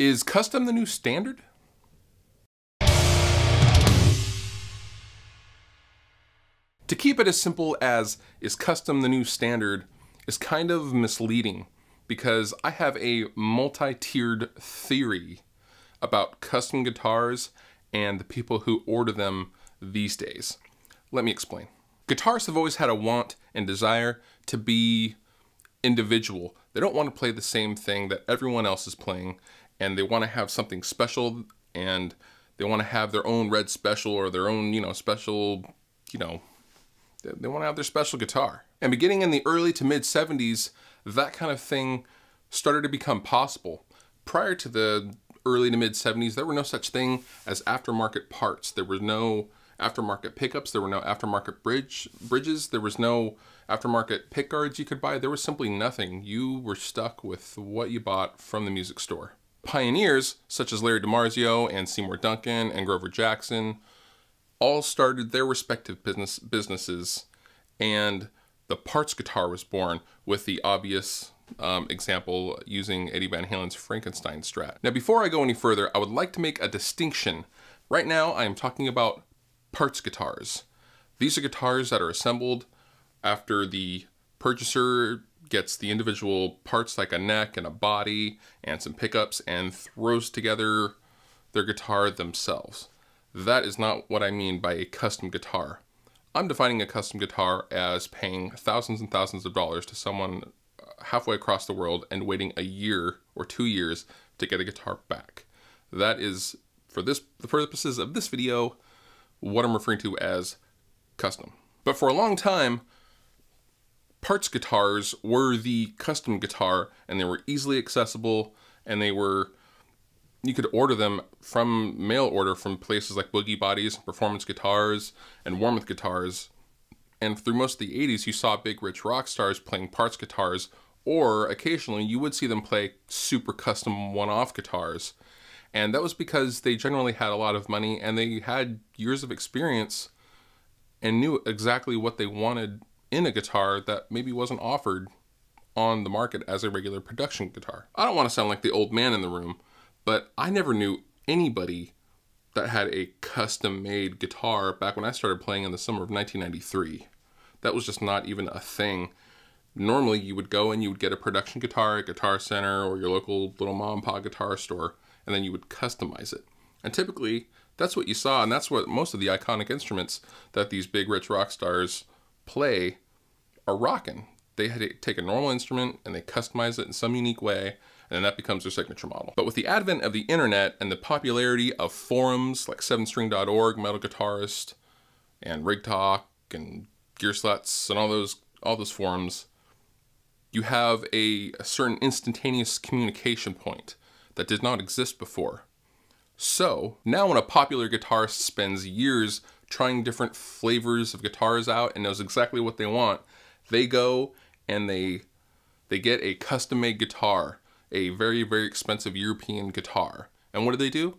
Is custom the new standard? To keep it as simple as is custom the new standard is kind of misleading, because I have a multi-tiered theory about custom guitars and the people who order them these days. Let me explain. Guitarists have always had a want and desire to be individual. They don't want to play the same thing that everyone else is playing, and they want to have something special, and they want to have their own red special or their own, special, they want to have their special guitar. And beginning in the early to mid 70s, that kind of thing started to become possible. Prior to the early to mid 70s, there were no such thing as aftermarket parts. There were no aftermarket pickups, there were no aftermarket bridges, there was no aftermarket pick guards you could buy. There was simply nothing. You were stuck with what you bought from the music store. Pioneers such as Larry DiMarzio and Seymour Duncan and Grover Jackson all started their respective businesses, and the parts guitar was born, with the obvious example using Eddie Van Halen's Frankenstein Strat. Now, before I go any further, I would like to make a distinction. Right now, I am talking about parts guitars. These are guitars that are assembled after the purchaser gets the individual parts like a neck and a body and some pickups and throws together their guitar themselves. That is not what I mean by a custom guitar. I'm defining a custom guitar as paying thousands and thousands of dollars to someone halfway across the world and waiting a year or 2 years to get a guitar back. That is, for the purposes of this video, what I'm referring to as custom. But for a long time, parts guitars were the custom guitar, and they were easily accessible, and you could order them from mail order from places like Boogie Bodies, Performance Guitars, and Warmoth Guitars. And through most of the 80s, you saw big rich rock stars playing parts guitars, or occasionally you would see them play super custom one-off guitars. And that was because they generally had a lot of money, and they had years of experience and knew exactly what they wanted in a guitar that maybe wasn't offered on the market as a regular production guitar. I don't want to sound like the old man in the room, but I never knew anybody that had a custom-made guitar back when I started playing in the summer of 1993. That was just not even a thing. Normally, you would go and you would get a production guitar at Guitar Center or your local little mom and pop guitar store, and then you would customize it. And typically, that's what you saw, and that's what most of the iconic instruments that these big rich rock stars play are rocking. They had to take a normal instrument and they customize it in some unique way, and then that becomes their signature model. But with the advent of the internet and the popularity of forums like 7string.org, Metal Guitarist, and Rig Talk, and Gearsluts, and all those forums, you have a certain instantaneous communication point that did not exist before. So now when a popular guitarist spends years trying different flavors of guitars out and knows exactly what they want, they go and they get a custom-made guitar, a very, very expensive European guitar. And what do?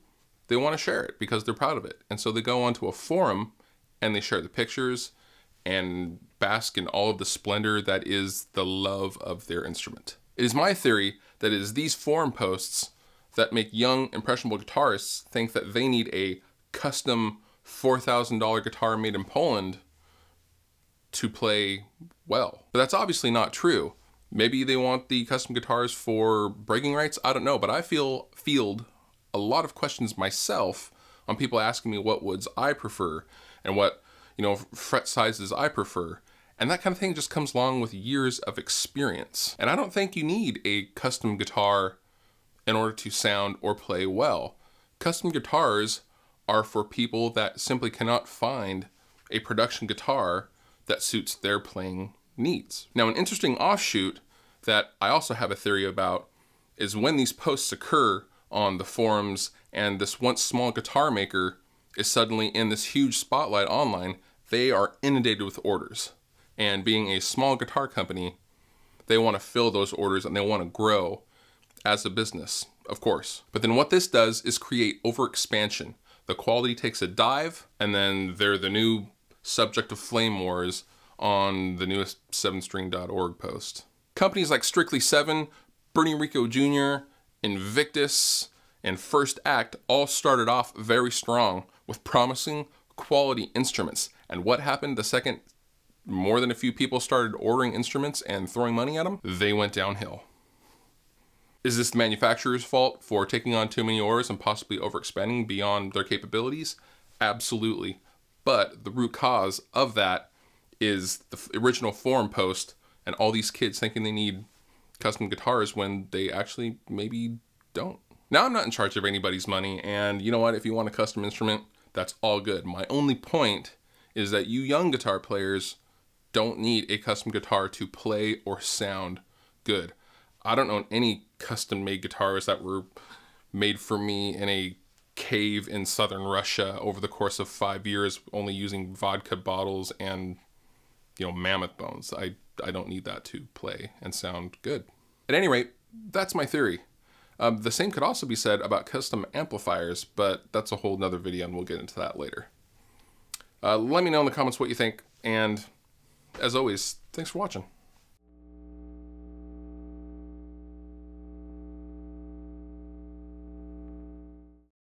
They want to share it because they're proud of it. And so they go onto a forum and they share the pictures and bask in all of the splendor that is the love of their instrument. It is my theory that it is these forum posts that make young, impressionable guitarists think that they need a custom $4,000 guitar made in Poland to play well. But that's obviously not true. Maybe they want the custom guitars for bragging rights, I don't know, but I field a lot of questions myself on people asking me what woods I prefer and what, fret sizes I prefer. And that kind of thing just comes along with years of experience. And I don't think you need a custom guitar in order to sound or play well. Custom guitars are for people that simply cannot find a production guitar that suits their playing needs. Now, an interesting offshoot that I also have a theory about is when these posts occur on the forums and this once small guitar maker is suddenly in this huge spotlight online, they are inundated with orders. And being a small guitar company, they want to fill those orders and they want to grow as a business, of course. But then what this does is create overexpansion. The quality takes a dive, and then they're the new subject of flame wars on the newest 7string.org post. Companies like Strictly 7, Bernie Rico Jr., Invictus, and First Act all started off very strong with promising quality instruments. And what happened the second more than a few people started ordering instruments and throwing money at them? They went downhill. Is this the manufacturer's fault for taking on too many orders and possibly overexpanding beyond their capabilities? Absolutely. But the root cause of that is the original forum post and all these kids thinking they need custom guitars when they actually maybe don't. Now, I'm not in charge of anybody's money, and you know what? If you want a custom instrument, that's all good. My only point is that you young guitar players don't need a custom guitar to play or sound good. I don't own any custom-made guitars that were made for me in a cave in southern Russia over the course of 5 years, only using vodka bottles and, you know, mammoth bones. I don't need that to play and sound good. At any rate, that's my theory. The same could also be said about custom amplifiers, but that's a whole nother video and we'll get into that later. Let me know in the comments what you think, and as always, thanks for watching.